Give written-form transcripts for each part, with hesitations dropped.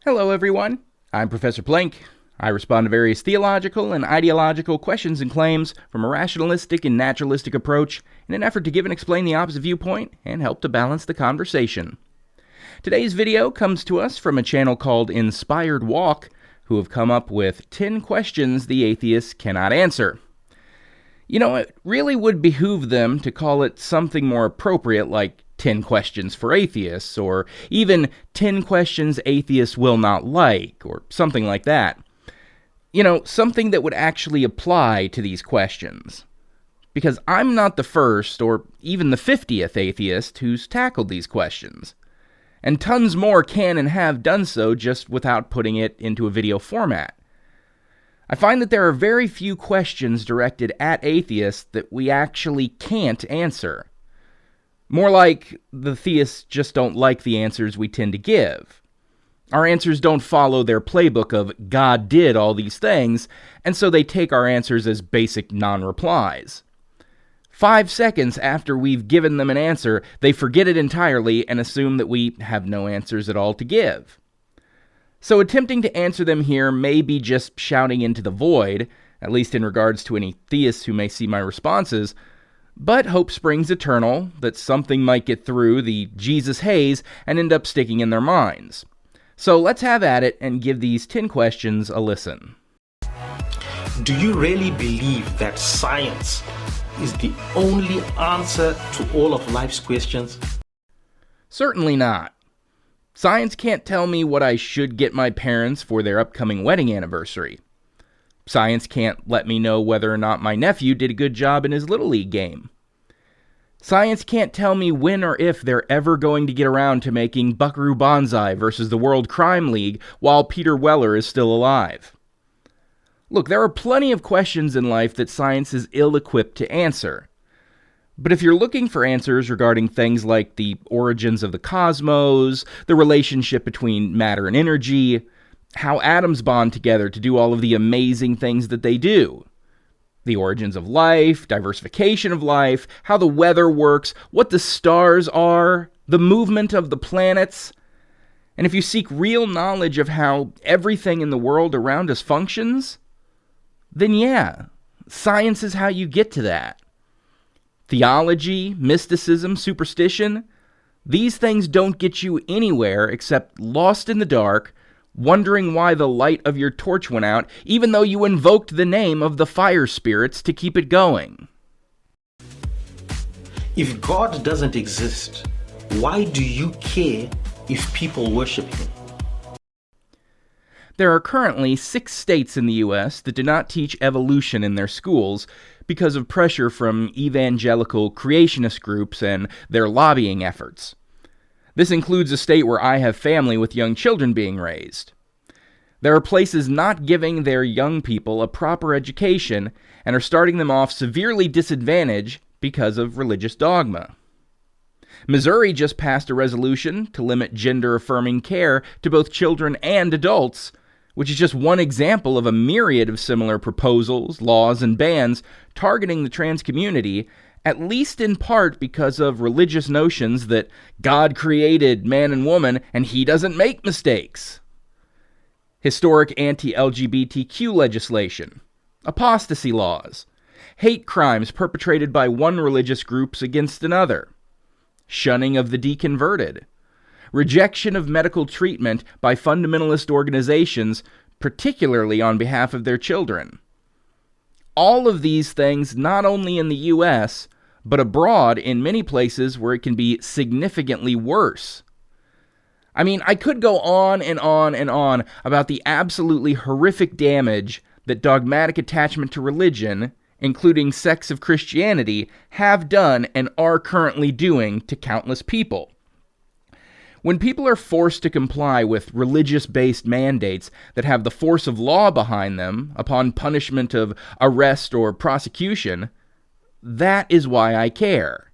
Hello, everyone. I'm Professor Plank. I respond to various theological and ideological questions and claims from a rationalistic and naturalistic approach in an effort to give and explain the opposite viewpoint and help to balance the conversation. Today's video comes to us from a channel called Inspired Walk, who have come up with 10 questions the atheists cannot answer. You know, it really would behoove them to call it something more appropriate, like 10 questions for atheists, or even 10 questions atheists will not like, or something like that. You know, something that would actually apply to these questions. Because I'm not the first, or even the 50th atheist who's tackled these questions. And tons more can and have done so just without putting it into a video format. I find that there are very few questions directed at atheists that we actually can't answer. More like the theists just don't like the answers we tend to give. Our answers don't follow their playbook of God did all these things, and so they take our answers as basic non-replies. 5 seconds after we've given them an answer, they forget it entirely and assume that we have no answers at all to give. So attempting to answer them here may be just shouting into the void, at least in regards to any theists who may see my responses, but hope springs eternal that something might get through the Jesus haze and end up sticking in their minds. So let's have at it and give these 10 questions a listen. Do you really believe that science is the only answer to all of life's questions? Certainly not. Science can't tell me what I should get my parents for their upcoming wedding anniversary. Science can't let me know whether or not my nephew did a good job in his Little League game. Science can't tell me when or if they're ever going to get around to making Buckaroo Banzai versus the World Crime League while Peter Weller is still alive. Look, there are plenty of questions in life that science is ill-equipped to answer. But if you're looking for answers regarding things like the origins of the cosmos, the relationship between matter and energy, how atoms bond together to do all of the amazing things that they do, the origins of life, diversification of life, how the weather works, what the stars are, the movement of the planets, and if you seek real knowledge of how everything in the world around us functions, then yeah, science is how you get to that. Theology, mysticism, superstition, these things don't get you anywhere except lost in the dark, wondering why the light of your torch went out, even though you invoked the name of the fire spirits to keep it going. If God doesn't exist, why do you care if people worship Him? There are currently 6 states in the U.S. that do not teach evolution in their schools because of pressure from evangelical creationist groups and their lobbying efforts. This includes a state where I have family with young children being raised. There are places not giving their young people a proper education and are starting them off severely disadvantaged because of religious dogma. Missouri just passed a resolution to limit gender-affirming care to both children and adults, which is just one example of a myriad of similar proposals, laws, and bans targeting the trans community, at least in part because of religious notions that God created man and woman and He doesn't make mistakes. Historic anti-LGBTQ legislation, apostasy laws, hate crimes perpetrated by one religious group against another, shunning of the deconverted, rejection of medical treatment by fundamentalist organizations, particularly on behalf of their children. All of these things not only in the U.S., but abroad in many places where it can be significantly worse. I mean, I could go on and on and on about the absolutely horrific damage that dogmatic attachment to religion, including sects of Christianity, have done and are currently doing to countless people. When people are forced to comply with religious-based mandates that have the force of law behind them upon punishment of arrest or prosecution, that is why I care.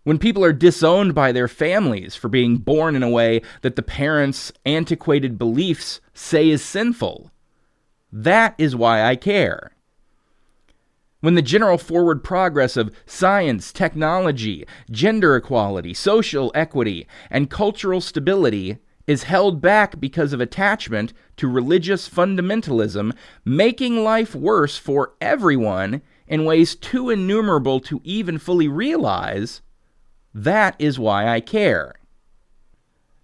When people are disowned by their families for being born in a way that the parents' antiquated beliefs say is sinful, that is why I care. When the general forward progress of science, technology, gender equality, social equity, and cultural stability is held back because of attachment to religious fundamentalism, making life worse for everyone in ways too innumerable to even fully realize, that is why I care.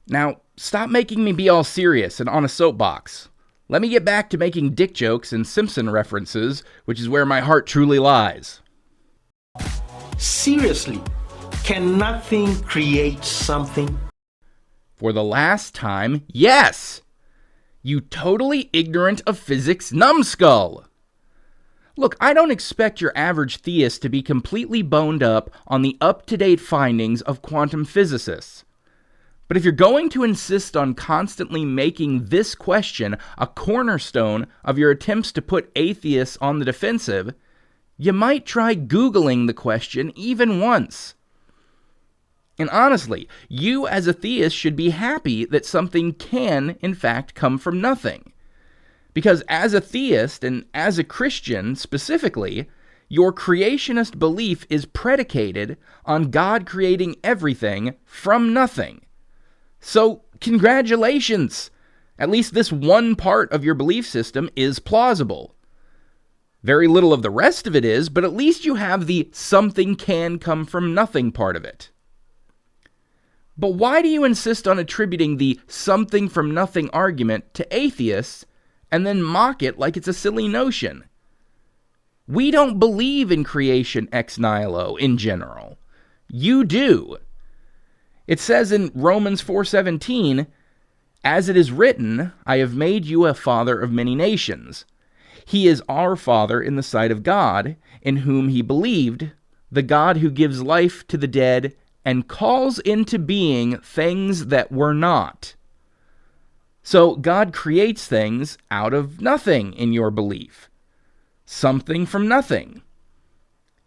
Now, stop making me be all serious and on a soapbox. Let me get back to making dick jokes and Simpson references, which is where my heart truly lies. Seriously, can nothing create something? For the last time, yes! You totally ignorant of physics numbskull! Look, I don't expect your average theist to be completely boned up on the up-to-date findings of quantum physicists. But if you're going to insist on constantly making this question a cornerstone of your attempts to put atheists on the defensive, you might try Googling the question even once. And honestly, you as a theist should be happy that something can, in fact, come from nothing. Because as a theist, and as a Christian specifically, your creationist belief is predicated on God creating everything from nothing. So, congratulations! At least this one part of your belief system is plausible. Very little of the rest of it is, but at least you have the something can come from nothing part of it. But why do you insist on attributing the something from nothing argument to atheists and then mock it like it's a silly notion? We don't believe in creation ex nihilo in general. You do. It says in Romans 4:17, "As it is written, I have made you a father of many nations. He is our Father in the sight of God, in whom he believed, the God who gives life to the dead and calls into being things that were not." So God creates things out of nothing in your belief. Something from nothing.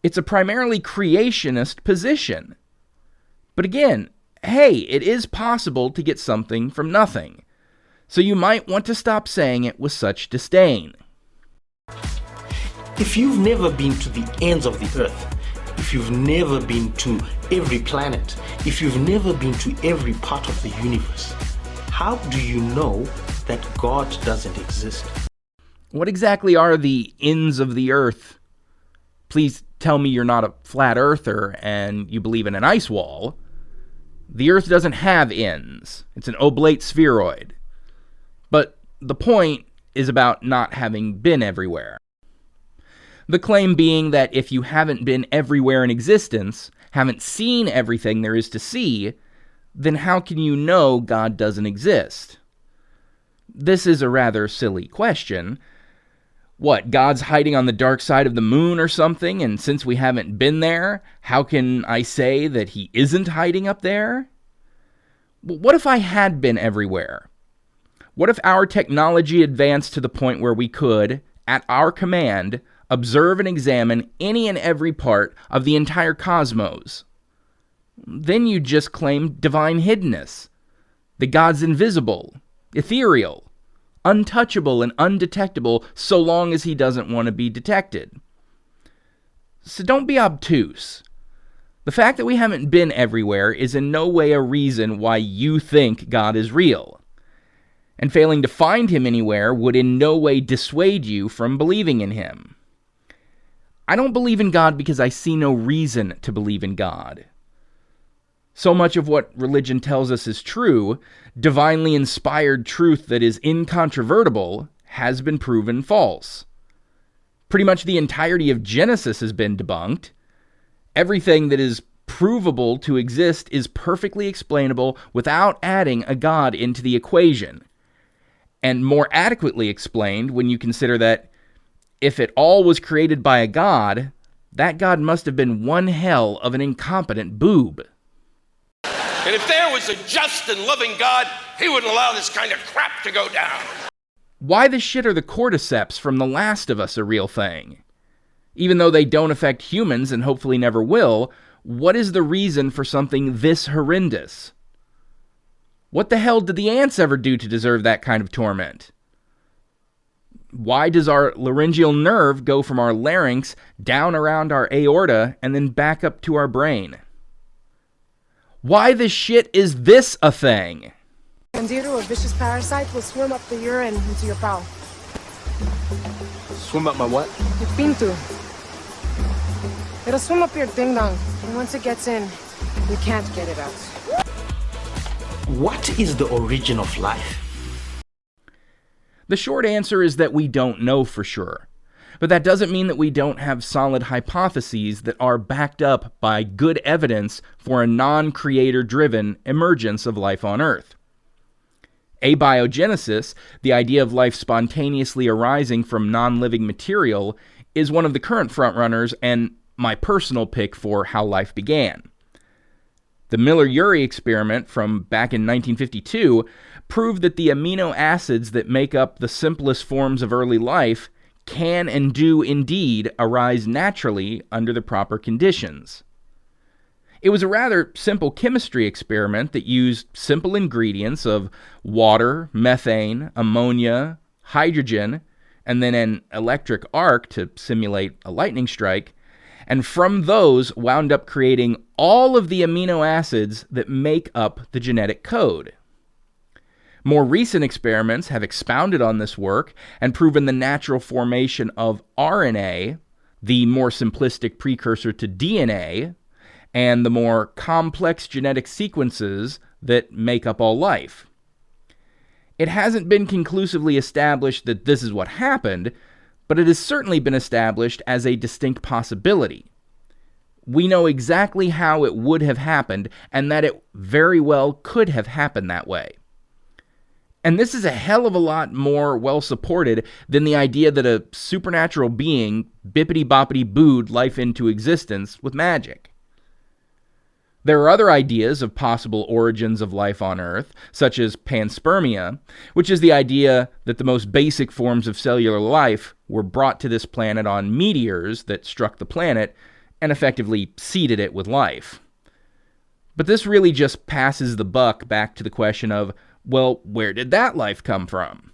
It's a primarily creationist position. But again, hey, it is possible to get something from nothing. So you might want to stop saying it with such disdain. If you've never been to the ends of the earth, if you've never been to every planet, if you've never been to every part of the universe, how do you know that God doesn't exist? What exactly are the ends of the earth? Please tell me you're not a flat earther and you believe in an ice wall. The earth doesn't have ends. It's an oblate spheroid. But the point is about not having been everywhere. The claim being that if you haven't been everywhere in existence, haven't seen everything there is to see, then how can you know God doesn't exist? This is a rather silly question. What, God's hiding on the dark side of the moon or something, and since we haven't been there, how can I say that he isn't hiding up there? What if I had been everywhere? What if our technology advanced to the point where we could, at our command, observe and examine any and every part of the entire cosmos? Then you just claim divine hiddenness, that God's invisible, ethereal, untouchable and undetectable so long as he doesn't want to be detected. So don't be obtuse. The fact that we haven't been everywhere is in no way a reason why you think God is real. And failing to find him anywhere would in no way dissuade you from believing in him. I don't believe in God because I see no reason to believe in God. So much of what religion tells us is true, divinely inspired truth that is incontrovertible, has been proven false. Pretty much the entirety of Genesis has been debunked. Everything that is provable to exist is perfectly explainable without adding a God into the equation. And more adequately explained when you consider that if it all was created by a God, that God must have been one hell of an incompetent boob. And if there was a just and loving God, he wouldn't allow this kind of crap to go down. Why the shit are the cordyceps from The Last of Us a real thing? Even though they don't affect humans and hopefully never will, what is the reason for something this horrendous? What the hell did the ants ever do to deserve that kind of torment? Why does our laryngeal nerve go from our larynx down around our aorta and then back up to our brain? Why the shit is this a thing? Candiru, a vicious parasite, will swim up the urine into your bowel. Swim up my what? Your pinto. It'll swim up your ding-dong, and once it gets in, you can't get it out. What is the origin of life? The short answer is that we don't know for sure. But that doesn't mean that we don't have solid hypotheses that are backed up by good evidence for a non-creator-driven emergence of life on Earth. Abiogenesis, the idea of life spontaneously arising from non-living material, is one of the current frontrunners and my personal pick for how life began. The Miller-Urey experiment from back in 1952 proved that the amino acids that make up the simplest forms of early life can and do indeed arise naturally under the proper conditions. It was a rather simple chemistry experiment that used simple ingredients of water, methane, ammonia, hydrogen, and then an electric arc to simulate a lightning strike, and from those wound up creating all of the amino acids that make up the genetic code. More recent experiments have expounded on this work and proven the natural formation of RNA, the more simplistic precursor to DNA, and the more complex genetic sequences that make up all life. It hasn't been conclusively established that this is what happened, but it has certainly been established as a distinct possibility. We know exactly how it would have happened, and that it very well could have happened that way. And this is a hell of a lot more well-supported than the idea that a supernatural being bippity-boppity-booed life into existence with magic. There are other ideas of possible origins of life on Earth, such as panspermia, which is the idea that the most basic forms of cellular life were brought to this planet on meteors that struck the planet and effectively seeded it with life. But this really just passes the buck back to the question of, well, where did that life come from?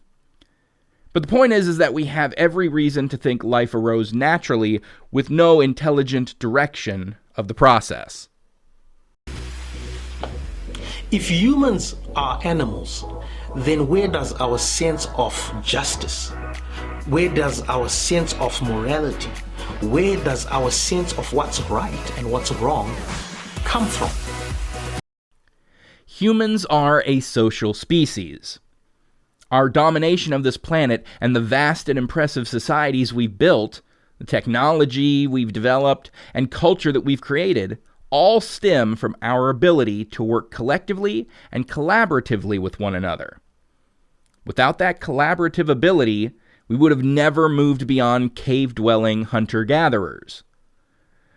But the point is that we have every reason to think life arose naturally with no intelligent direction of the process. If humans are animals, then where does our sense of justice, where does our sense of morality, where does our sense of what's right and what's wrong come from? Humans are a social species. Our domination of this planet and the vast and impressive societies we've built, the technology we've developed, and culture that we've created, all stem from our ability to work collectively and collaboratively with one another. Without that collaborative ability, we would have never moved beyond cave-dwelling hunter-gatherers.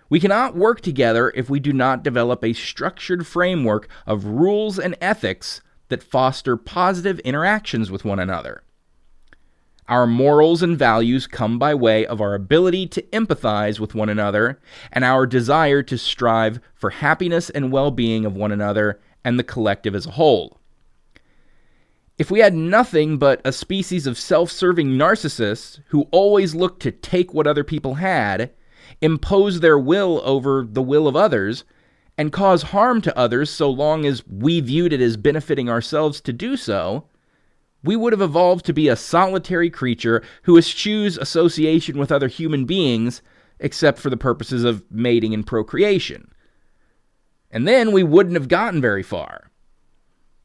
We cannot work together if we do not develop a structured framework of rules and ethics that foster positive interactions with one another. Our morals and values come by way of our ability to empathize with one another and our desire to strive for happiness and well-being of one another and the collective as a whole. If we had nothing but a species of self-serving narcissists who always looked to take what other people had, impose their will over the will of others, and cause harm to others so long as we viewed it as benefiting ourselves to do so, we would have evolved to be a solitary creature who eschews association with other human beings except for the purposes of mating and procreation. And then we wouldn't have gotten very far.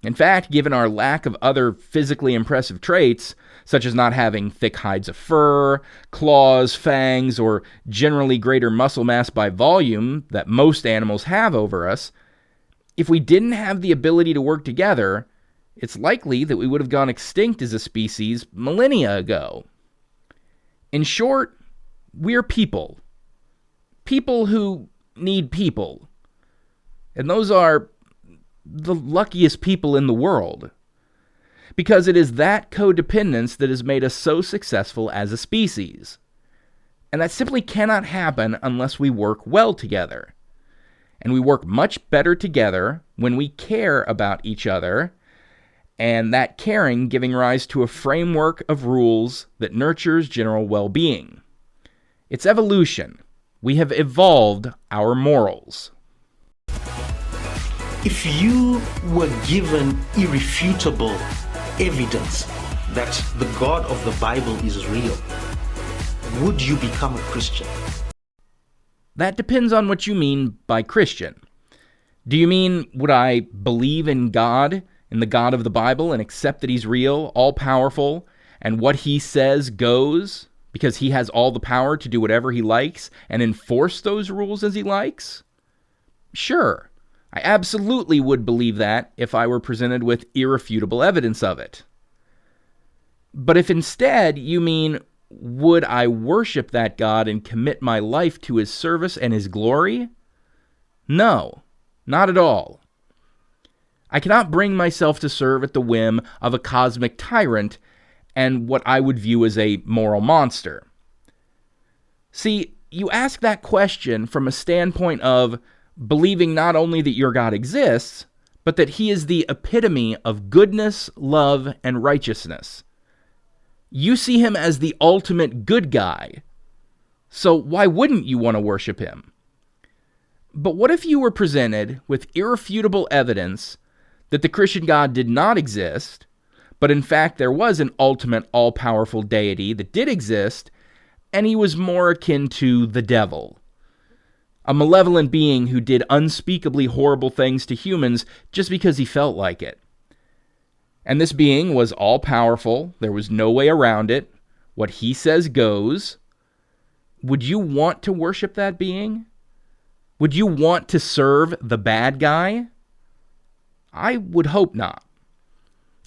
In fact, given our lack of other physically impressive traits, such as not having thick hides of fur, claws, fangs, or generally greater muscle mass by volume that most animals have over us, if we didn't have the ability to work together, it's likely that we would have gone extinct as a species millennia ago. In short, we're people. People who need people. And those are the luckiest people in the world. Because it is that codependence that has made us so successful as a species. And that simply cannot happen unless we work well together. And we work much better together when we care about each other, and that caring giving rise to a framework of rules that nurtures general well-being. It's evolution. We have evolved our morals. If you were given irrefutable evidence that the God of the Bible is real, would you become a Christian? That depends on what you mean by Christian. Do you mean, would I believe in God, in the God of the Bible, and accept that he's real, all-powerful, and what he says goes, because he has all the power to do whatever he likes, and enforce those rules as he likes? Sure, I absolutely would believe that if I were presented with irrefutable evidence of it. But if instead you mean, would I worship that God and commit my life to his service and his glory? No, not at all. I cannot bring myself to serve at the whim of a cosmic tyrant and what I would view as a moral monster. See, you ask that question from a standpoint of believing not only that your God exists, but that he is the epitome of goodness, love, and righteousness. You see him as the ultimate good guy. So why wouldn't you want to worship him? But what if you were presented with irrefutable evidence that the Christian God did not exist, but in fact there was an ultimate all-powerful deity that did exist, and he was more akin to the devil, a malevolent being who did unspeakably horrible things to humans just because he felt like it? And this being was all-powerful. There was no way around it. What he says goes. Would you want to worship that being? Would you want to serve the bad guy? I would hope not.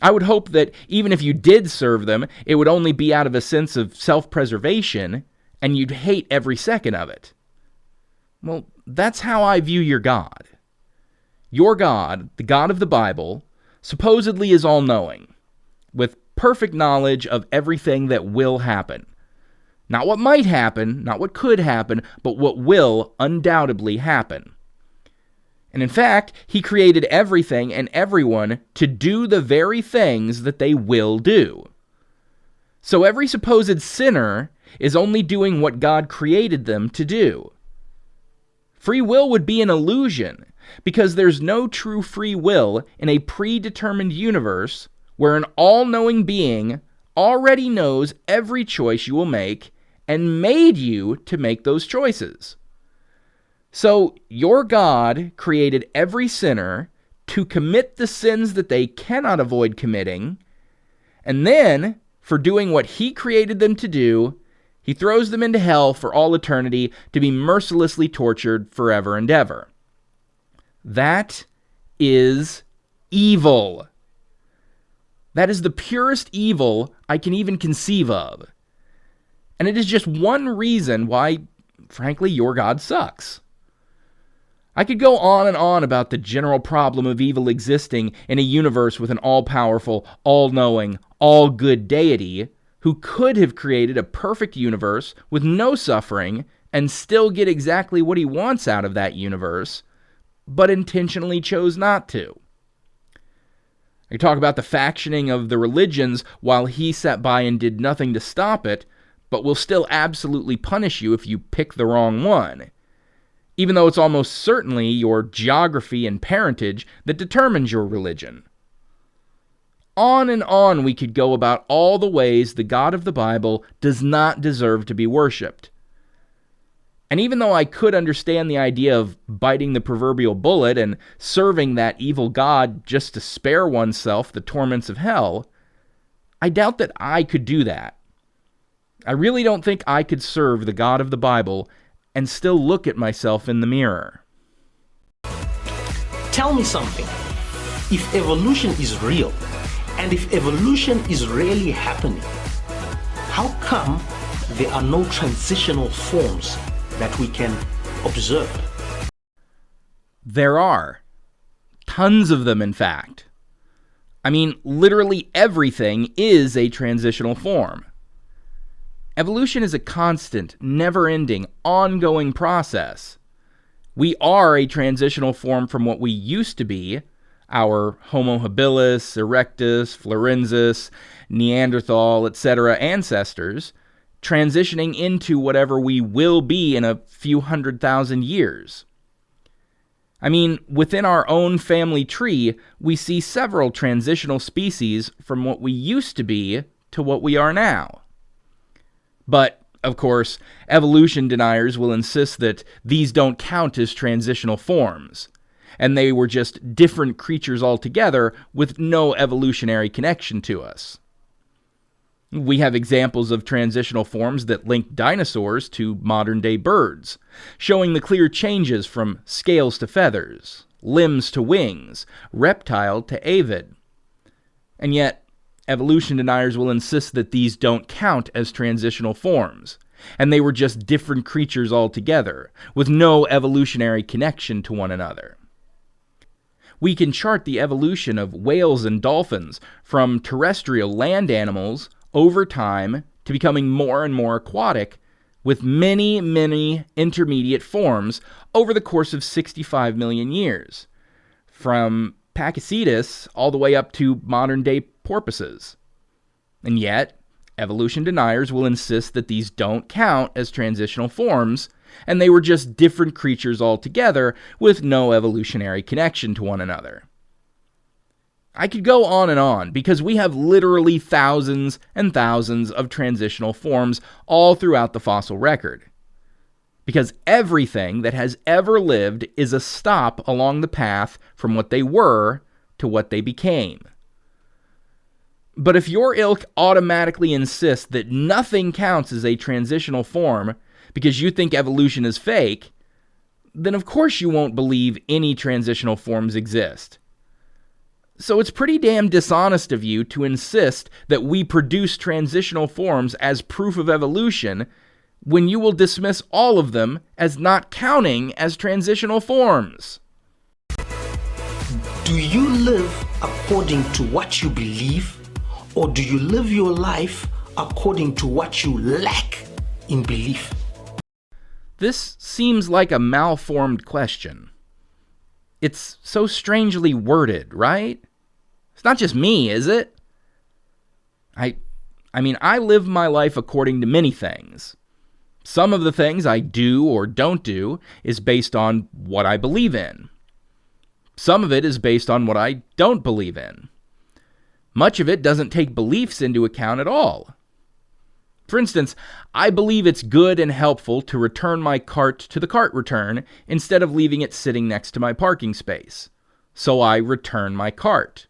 I would hope that even if you did serve them, it would only be out of a sense of self-preservation, and you'd hate every second of it. Well, that's how I view your God. Your God, the God of the Bible, supposedly is all-knowing, with perfect knowledge of everything that will happen. Not what might happen, not what could happen, but what will undoubtedly happen. And in fact, he created everything and everyone to do the very things that they will do. So every supposed sinner is only doing what God created them to do. Free will would be an illusion, because there's no true free will in a predetermined universe where an all-knowing being already knows every choice you will make and made you to make those choices. So your God created every sinner to commit the sins that they cannot avoid committing, and then, for doing what he created them to do, he throws them into hell for all eternity to be mercilessly tortured forever and ever. That is evil. That is the purest evil I can even conceive of. And it is just one reason why, frankly, your God sucks. I could go on and on about the general problem of evil existing in a universe with an all-powerful, all-knowing, all-good deity who could have created a perfect universe with no suffering and still get exactly what he wants out of that universe, but intentionally chose not to. I talk about the factioning of the religions while he sat by and did nothing to stop it, but will still absolutely punish you if you pick the wrong one, even though it's almost certainly your geography and parentage that determines your religion. On and on we could go about all the ways the God of the Bible does not deserve to be worshipped. And even though I could understand the idea of biting the proverbial bullet and serving that evil God just to spare oneself the torments of hell, I doubt that I could do that. I really don't think I could serve the God of the Bible and still look at myself in the mirror. Tell me something. If evolution is real, and if evolution is really happening, how come there are no transitional forms that we can observe? There are. Tons of them, in fact. I mean, literally everything is a transitional form. Evolution is a constant, never-ending, ongoing process. We are a transitional form from what we used to be, our Homo habilis, erectus, florensis, Neanderthal, etc. ancestors, transitioning into whatever we will be in a few 100,000 years. I mean, within our own family tree, we see several transitional species from what we used to be to what we are now. But, of course, evolution deniers will insist that these don't count as transitional forms, and they were just different creatures altogether with no evolutionary connection to us. We have examples of transitional forms that link dinosaurs to modern-day birds, showing the clear changes from scales to feathers, limbs to wings, reptile to avid. And yet, evolution deniers will insist that these don't count as transitional forms, and they were just different creatures altogether, with no evolutionary connection to one another. We can chart the evolution of whales and dolphins from terrestrial land animals over time to becoming more and more aquatic, with many, many intermediate forms over the course of 65 million years, from Pascals all the way up to modern-day porpoises. And yet, evolution deniers will insist that these don't count as transitional forms, and they were just different creatures altogether with no evolutionary connection to one another. I could go on because we have literally thousands and thousands of transitional forms all throughout the fossil record. Because everything that has ever lived is a stop along the path from what they were to what they became. But if your ilk automatically insists that nothing counts as a transitional form because you think evolution is fake, then of course you won't believe any transitional forms exist. So it's pretty damn dishonest of you to insist that we produce transitional forms as proof of evolution when you will dismiss all of them as not counting as transitional forms. Do you live according to what you believe, or do you live your life according to what you lack in belief? This seems like a malformed question. It's so strangely worded, right? It's not just me, is it? I mean, I live my life according to many things. Some of the things I do or don't do is based on what I believe in. Some of it is based on what I don't believe in. Much of it doesn't take beliefs into account at all. For instance, I believe it's good and helpful to return my cart to the cart return instead of leaving it sitting next to my parking space. So I return my cart.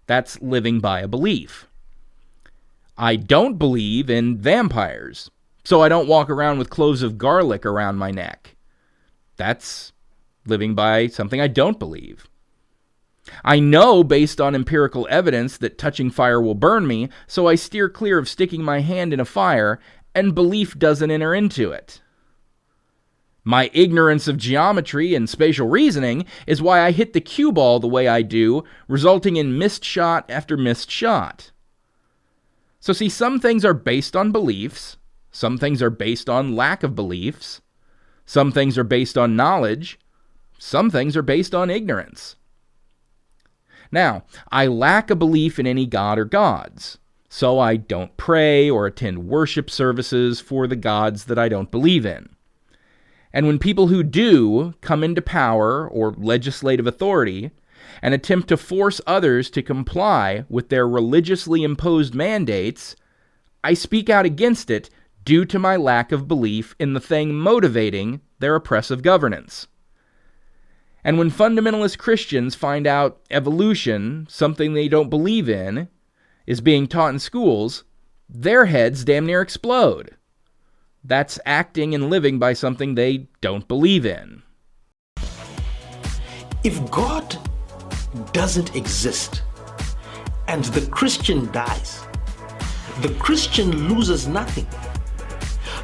That's living by a belief. I don't believe in vampires, so I don't walk around with cloves of garlic around my neck. That's living by something I don't believe. I know based on empirical evidence that touching fire will burn me, so I steer clear of sticking my hand in a fire, and belief doesn't enter into it. My ignorance of geometry and spatial reasoning is why I hit the cue ball the way I do, resulting in missed shot after missed shot. So see, some things are based on beliefs, some things are based on lack of beliefs, some things are based on knowledge, some things are based on ignorance. Now, I lack a belief in any god or gods, so I don't pray or attend worship services for the gods that I don't believe in. And when people who do come into power or legislative authority and attempt to force others to comply with their religiously imposed mandates, I speak out against it due to my lack of belief in the thing motivating their oppressive governance. And when fundamentalist Christians find out evolution, something they don't believe in, is being taught in schools, their heads damn near explode. That's acting and living by something they don't believe in. If God doesn't exist and the Christian dies, the Christian loses nothing.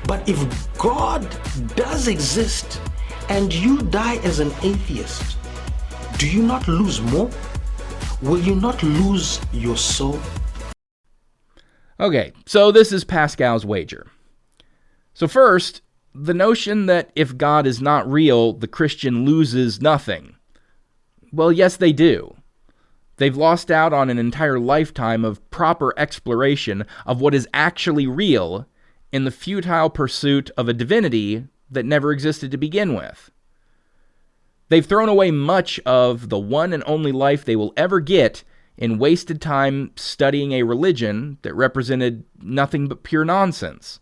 But if God does exist and you die as an atheist, do you not lose more? Will you not lose your soul? Okay, so this is Pascal's Wager. So first, the notion that if God is not real, the Christian loses nothing. Well, yes, they do. They've lost out on an entire lifetime of proper exploration of what is actually real in the futile pursuit of a divinity that never existed to begin with. They've thrown away much of the one and only life they will ever get in wasted time studying a religion that represented nothing but pure nonsense.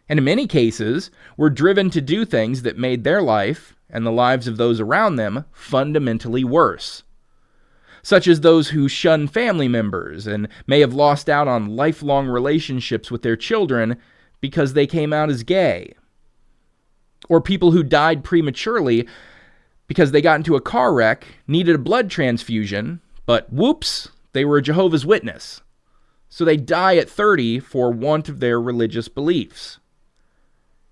And in many cases, were driven to do things that made their life and the lives of those around them fundamentally worse. Such as those who shun family members and may have lost out on lifelong relationships with their children because they came out as gay. Or people who died prematurely because they got into a car wreck, needed a blood transfusion, but whoops, they were a Jehovah's Witness. So they die at 30 for want of their religious beliefs.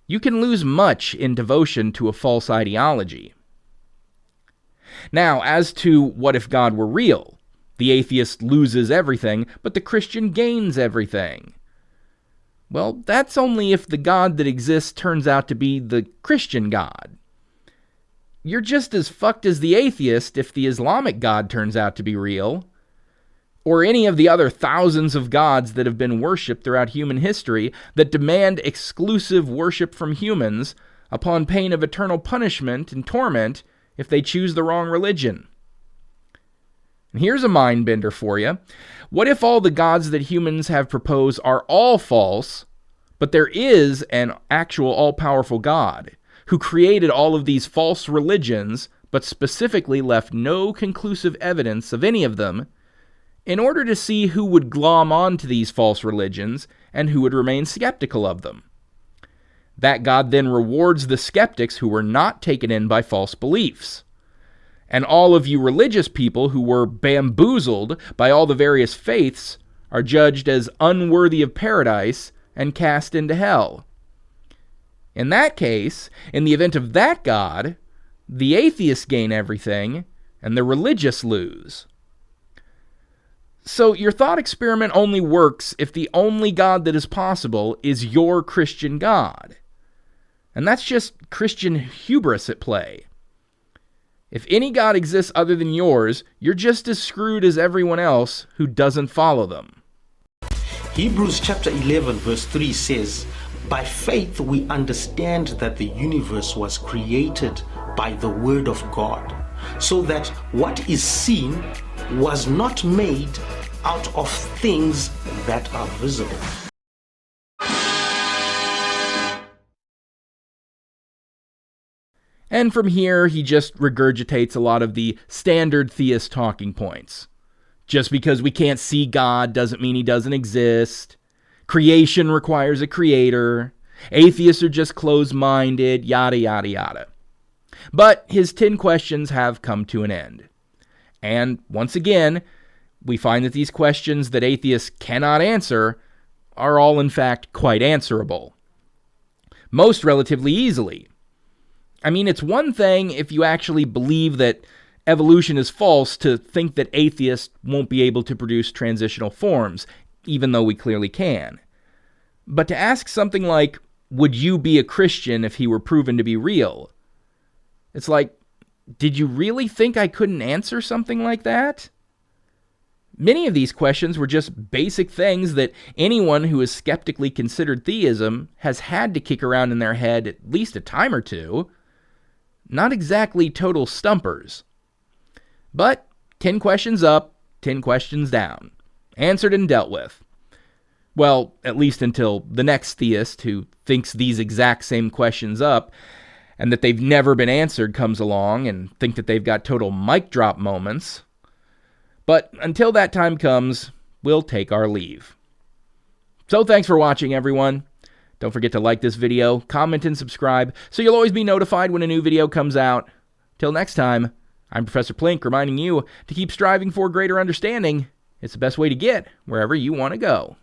You can lose much in devotion to a false ideology. Now, as to what if God were real? The atheist loses everything, but the Christian gains everything. Well, that's only if the God that exists turns out to be the Christian God. You're just as fucked as the atheist if the Islamic God turns out to be real, or any of the other thousands of gods that have been worshipped throughout human history that demand exclusive worship from humans upon pain of eternal punishment and torment if they choose the wrong religion. And here's a mind bender for you. What if all the gods that humans have proposed are all false, but there is an actual all-powerful God who created all of these false religions, but specifically left no conclusive evidence of any of them, in order to see who would glom on to these false religions and who would remain skeptical of them? That God then rewards the skeptics who were not taken in by false beliefs. And all of you religious people who were bamboozled by all the various faiths are judged as unworthy of paradise and cast into hell. In that case, in the event of that God, the atheists gain everything and the religious lose. So your thought experiment only works if the only God that is possible is your Christian God. And that's just Christian hubris at play. If any God exists other than yours, you're just as screwed as everyone else who doesn't follow them. Hebrews chapter 11 verse 3 says, "By faith we understand that the universe was created by the word of God, so that what is seen was not made out of things that are visible." And from here, he just regurgitates a lot of the standard theist talking points. Just because we can't see God doesn't mean he doesn't exist. Creation requires a creator. Atheists are just closed-minded, yada, yada, yada. But his 10 questions have come to an end. And once again, we find that these questions that atheists cannot answer are all in fact quite answerable. Most relatively easily. I mean, it's one thing if you actually believe that evolution is false to think that atheists won't be able to produce transitional forms, even though we clearly can. But to ask something like, would you be a Christian if he were proven to be real? It's like, did you really think I couldn't answer something like that? Many of these questions were just basic things that anyone who has skeptically considered theism has had to kick around in their head at least a time or two. Not exactly total stumpers. But 10 questions up, 10 questions down. Answered and dealt with. Well, at least until the next theist who thinks these exact same questions up and that they've never been answered comes along and think that they've got total mic drop moments. But until that time comes, we'll take our leave. So thanks for watching, everyone. Don't forget to like this video, comment, and subscribe so you'll always be notified when a new video comes out. Till next time, I'm Professor Plink reminding you to keep striving for greater understanding. It's the best way to get wherever you want to go.